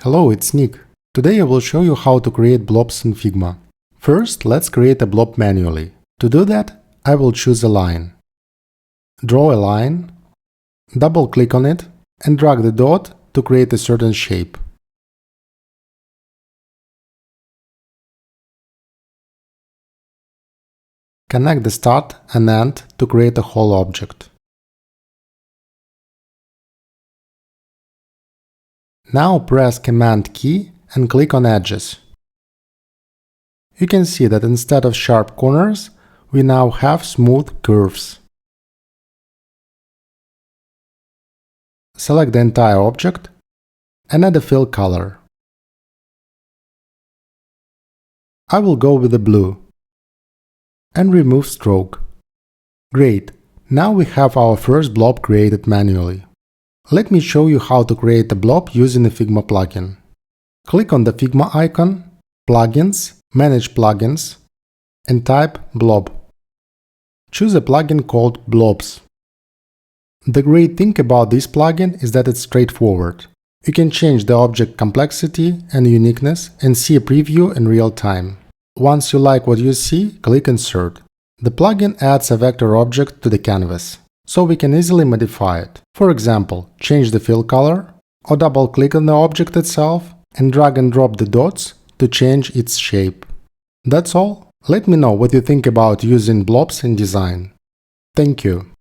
Hello, it's Nick. Today I will show you how to create blobs in Figma. First, let's create a blob manually. To do that, I will choose a line. Draw a line, double-click on it, and drag the dot to create a certain shape. Connect the start and end to create a whole object. Now press Command key and click on Edges. You can see that instead of sharp corners, we now have smooth curves. Select the entire object and add a fill color. I will go with the blue. And remove stroke. Great! Now we have our first blob created manually. Let me show you how to create a blob using a Figma plugin. Click on the Figma icon, Plugins, Manage Plugins, and type Blob. Choose a plugin called Blobs. The great thing about this plugin is that it's straightforward. You can change the object complexity and uniqueness and see a preview in real time. Once you like what you see, click Insert. The plugin adds a vector object to the canvas, so we can easily modify it. For example, change the fill color, or double-click on the object itself and drag and drop the dots to change its shape. That's all. Let me know what you think about using blobs in design. Thank you.